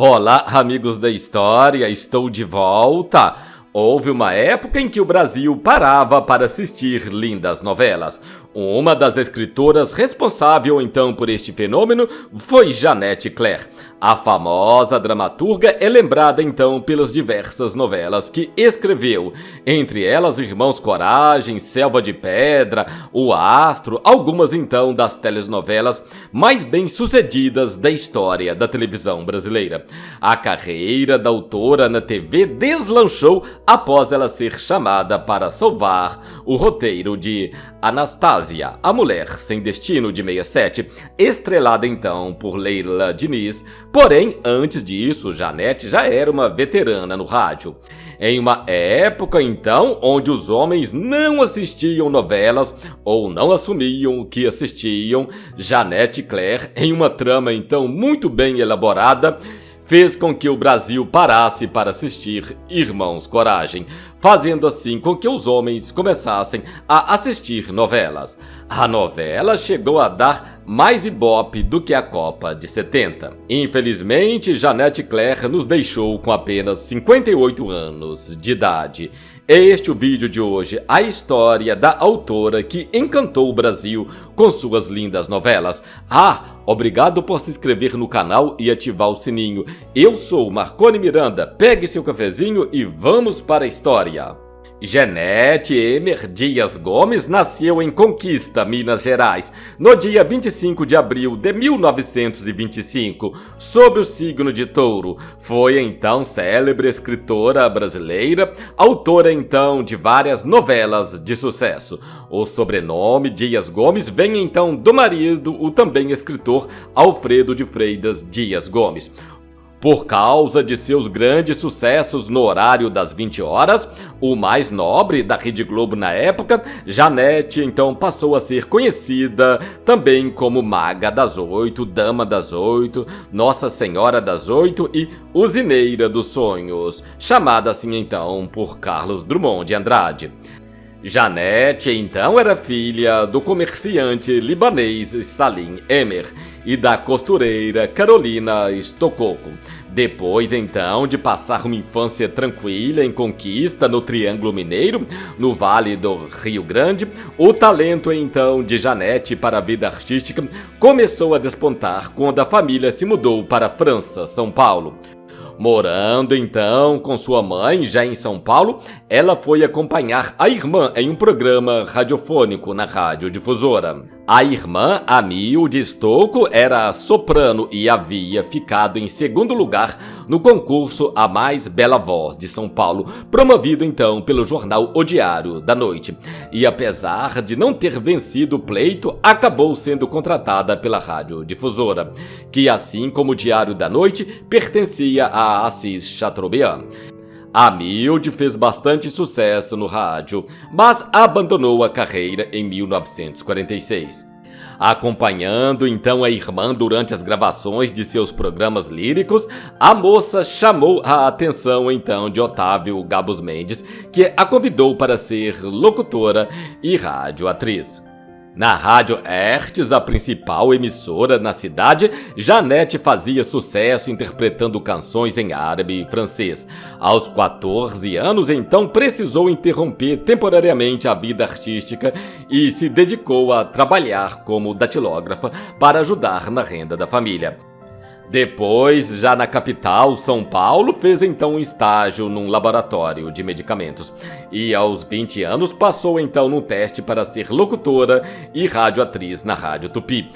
Olá, amigos da história, estou de volta. Houve uma época em que o Brasil parava para assistir lindas novelas. Uma das escritoras responsável então por este fenômeno foi Janete Claire. A famosa dramaturga é lembrada então pelas diversas novelas que escreveu, entre elas Irmãos Coragem, Selva de Pedra, O Astro, algumas então das telenovelas mais bem-sucedidas da história da televisão brasileira. A carreira da autora na TV deslanchou após ela ser chamada para salvar o roteiro de Anastásia, a Mulher Sem Destino de 67, estrelada então por Leila Diniz. Porém, antes disso, Janete já era uma veterana no rádio. Em uma época, então, onde os homens não assistiam novelas ou não assumiam que assistiam, Janete Claire, em uma trama então muito bem elaborada, fez com que o Brasil parasse para assistir Irmãos Coragem, fazendo assim com que os homens começassem a assistir novelas. A novela chegou a dar mais ibope do que a Copa de 70. Infelizmente, Janete Claire nos deixou com apenas 58 anos de idade. Este é o vídeo de hoje, a história da autora que encantou o Brasil com suas lindas novelas. Obrigado por se inscrever no canal e ativar o sininho. Eu sou Marconi Miranda, pegue seu cafezinho e vamos para a história. Janete Emer Dias Gomes nasceu em Conquista, Minas Gerais, no dia 25 de abril de 1925, sob o signo de Touro. Foi então célebre escritora brasileira, autora então de várias novelas de sucesso. O sobrenome Dias Gomes vem então do marido, o também escritor Alfredo de Freitas Dias Gomes. Por causa de seus grandes sucessos no horário das 20 horas, o mais nobre da Rede Globo na época, Janete então passou a ser conhecida também como Maga das Oito, Dama das Oito, Nossa Senhora das Oito e Usineira dos Sonhos, chamada assim então por Carlos Drummond de Andrade. Janete, então, era filha do comerciante libanês Salim Emer e da costureira Carolina Stokoko. Depois, então, de passar uma infância tranquila em Conquista, no Triângulo Mineiro, no Vale do Rio Grande, o talento, então, de Janete para a vida artística começou a despontar quando a família se mudou para a França, São Paulo. Morando então com sua mãe já em São Paulo, ela foi acompanhar a irmã em um programa radiofônico na radiodifusora. A irmã, Amilde Stocco, era soprano e havia ficado em segundo lugar no concurso A Mais Bela Voz de São Paulo, promovido então pelo jornal O Diário da Noite. E apesar de não ter vencido o pleito, acabou sendo contratada pela radiodifusora, que assim como o Diário da Noite, pertencia a Assis Chateaubriand. Amilde fez bastante sucesso no rádio, mas abandonou a carreira em 1946. Acompanhando então a irmã durante as gravações de seus programas líricos, a moça chamou a atenção então de Otávio Gabos Mendes, que a convidou para ser locutora e radioatriz. Na Rádio Hertz, a principal emissora na cidade, Janete fazia sucesso interpretando canções em árabe e francês. Aos 14 anos, então, precisou interromper temporariamente a vida artística e se dedicou a trabalhar como datilógrafa para ajudar na renda da família. Depois, já na capital, São Paulo, fez então um estágio num laboratório de medicamentos. E aos 20 anos passou então num teste para ser locutora e radioatriz na Rádio Tupi.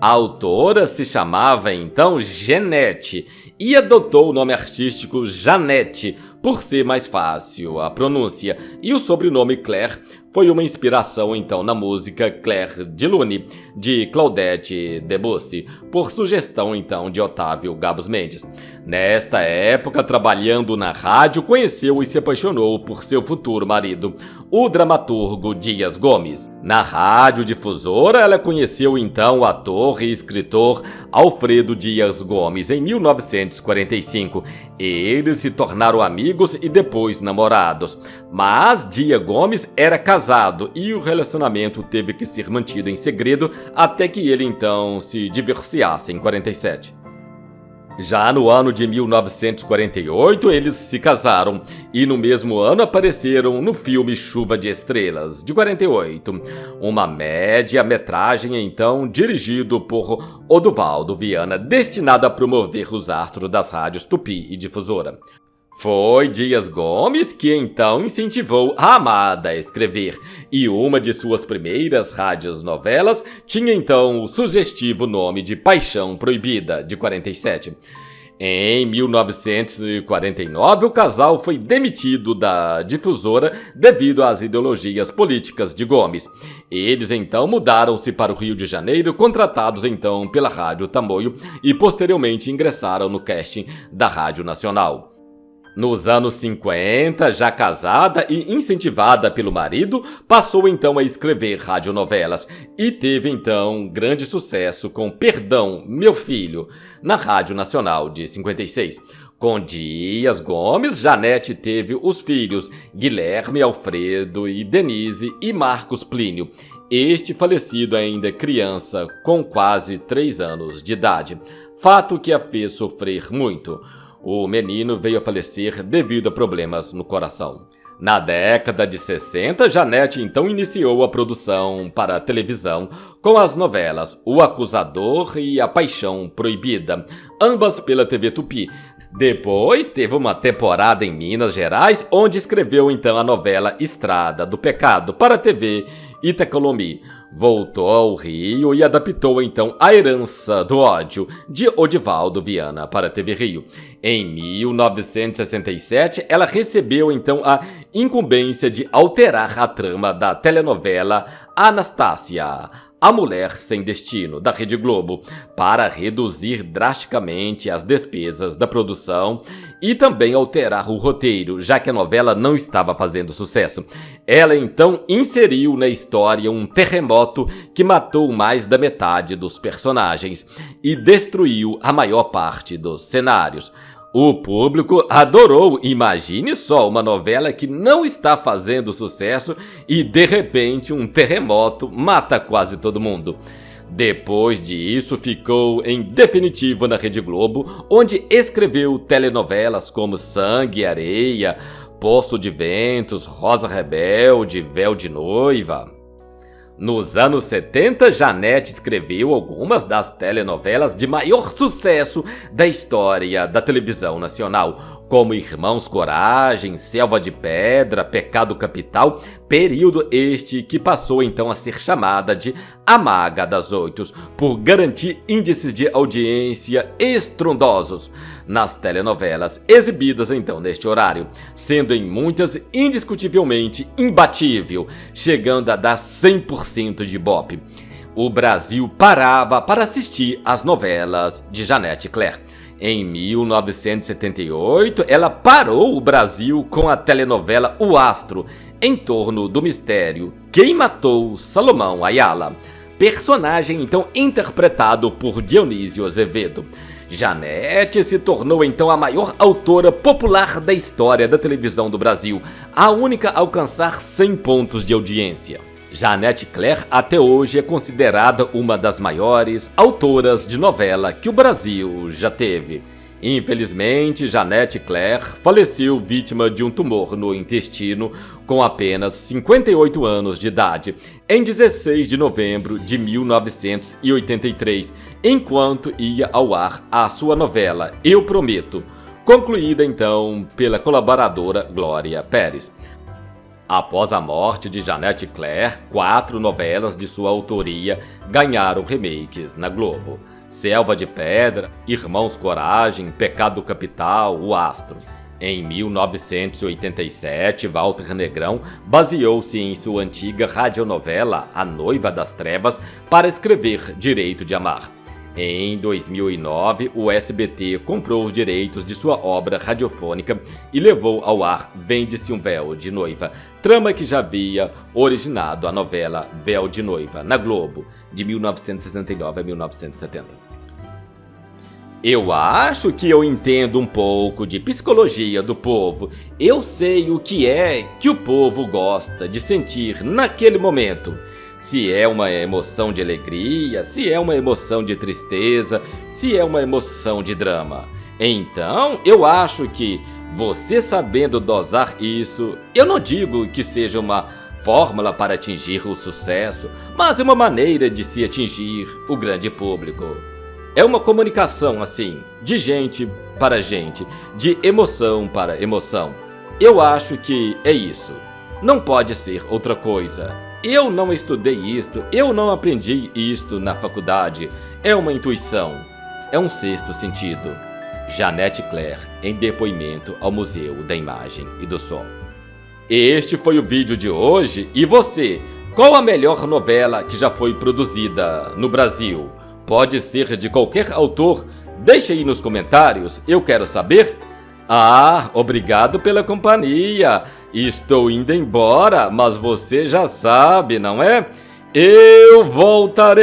A autora se chamava então Janete e adotou o nome artístico Janete por ser mais fácil a pronúncia, e o sobrenome Claire foi uma inspiração então na música Claire de Lune, de Claudette Debussy, por sugestão então de Otávio Gabos Mendes. Nesta época, trabalhando na rádio, conheceu e se apaixonou por seu futuro marido, o dramaturgo Dias Gomes. Na radiodifusora, ela conheceu então o ator e escritor Alfredo Dias Gomes em 1945. Eles se tornaram amigos e depois namorados. Mas Dias Gomes era casado e o relacionamento teve que ser mantido em segredo até que ele então se divorciasse em 47. Já no ano de 1948, eles se casaram e no mesmo ano apareceram no filme Chuva de Estrelas, de 48, uma média-metragem então dirigido por Oduvaldo Viana, destinado a promover os astros das rádios Tupi e Difusora. Foi Dias Gomes que então incentivou a amada a escrever, e uma de suas primeiras rádios-novelas tinha então o sugestivo nome de Paixão Proibida, de 47. Em 1949, o casal foi demitido da difusora devido às ideologias políticas de Gomes. Eles então mudaram-se para o Rio de Janeiro, contratados então pela Rádio Tamoio, e posteriormente ingressaram no casting da Rádio Nacional. Nos anos 50, já casada e incentivada pelo marido, passou então a escrever radionovelas e teve então grande sucesso com Perdão, Meu Filho, na Rádio Nacional de 56. Com Dias Gomes, Janete teve os filhos Guilherme, Alfredo e Denise e Marcos Plínio, este falecido ainda criança com quase 3 anos de idade, fato que a fez sofrer muito. O menino veio a falecer devido a problemas no coração. Na década de 60, Janete então iniciou a produção para a televisão com as novelas O Acusador e A Paixão Proibida, ambas pela TV Tupi. Depois teve uma temporada em Minas Gerais, onde escreveu então a novela Estrada do Pecado para a TV Itacolomi. Voltou ao Rio e adaptou então A Herança do Ódio, de Odivaldo Viana, para a TV Rio. Em 1967, ela recebeu então a incumbência de alterar a trama da telenovela Anastácia, A Mulher Sem Destino, da Rede Globo, para reduzir drasticamente as despesas da produção e também alterar o roteiro, já que a novela não estava fazendo sucesso. Ela então inseriu na história um terremoto que matou mais da metade dos personagens e destruiu a maior parte dos cenários. O público adorou. Imagine só, uma novela que não está fazendo sucesso e de repente um terremoto mata quase todo mundo. Depois disso, ficou em definitivo na Rede Globo, onde escreveu telenovelas como Sangue e Areia, Poço de Ventos, Rosa Rebelde, Véu de Noiva. Nos anos 70, Janete escreveu algumas das telenovelas de maior sucesso da história da televisão nacional, como Irmãos Coragem, Selva de Pedra, Pecado Capital, período este que passou então a ser chamada de A Maga das Oito, por garantir índices de audiência estrondosos nas telenovelas exibidas então neste horário, sendo em muitas indiscutivelmente imbatível, chegando a dar 100% de ibope. O Brasil parava para assistir às novelas de Janete Claire. Em 1978, ela parou o Brasil com a telenovela O Astro, em torno do mistério Quem Matou Salomão Ayala, personagem então interpretado por Dionísio Azevedo. Janete se tornou então a maior autora popular da história da televisão do Brasil, a única a alcançar 100 pontos de audiência. Janete Claire até hoje é considerada uma das maiores autoras de novela que o Brasil já teve. Infelizmente, Janete Claire faleceu vítima de um tumor no intestino com apenas 58 anos de idade, em 16 de novembro de 1983, enquanto ia ao ar a sua novela Eu Prometo, concluída então pela colaboradora Glória Pérez. Após a morte de Janete Claire, 4 novelas de sua autoria ganharam remakes na Globo: Selva de Pedra, Irmãos Coragem, Pecado Capital, O Astro. Em 1987, Walter Negrão baseou-se em sua antiga radionovela A Noiva das Trevas para escrever Direito de Amar. Em 2009, o SBT comprou os direitos de sua obra radiofônica e levou ao ar Vende-se um Véu de Noiva, trama que já havia originado a novela Véu de Noiva, na Globo, de 1969 a 1970. Eu acho que eu entendo um pouco de psicologia do povo. Eu sei o que é que o povo gosta de sentir naquele momento. Se é uma emoção de alegria, se é uma emoção de tristeza, se é uma emoção de drama. Então, eu acho que você sabendo dosar isso, eu não digo que seja uma fórmula para atingir o sucesso, mas é uma maneira de se atingir o grande público. É uma comunicação assim, de gente para gente, de emoção para emoção. Eu acho que é isso. Não pode ser outra coisa. Eu não estudei isto, eu não aprendi isto na faculdade. É uma intuição, é um sexto sentido. Janete Claire, em depoimento ao Museu da Imagem e do Som. Este foi o vídeo de hoje. E você, qual a melhor novela que já foi produzida no Brasil? Pode ser de qualquer autor? Deixe aí nos comentários, eu quero saber. Obrigado pela companhia. Estou indo embora, mas você já sabe, não é? Eu voltarei!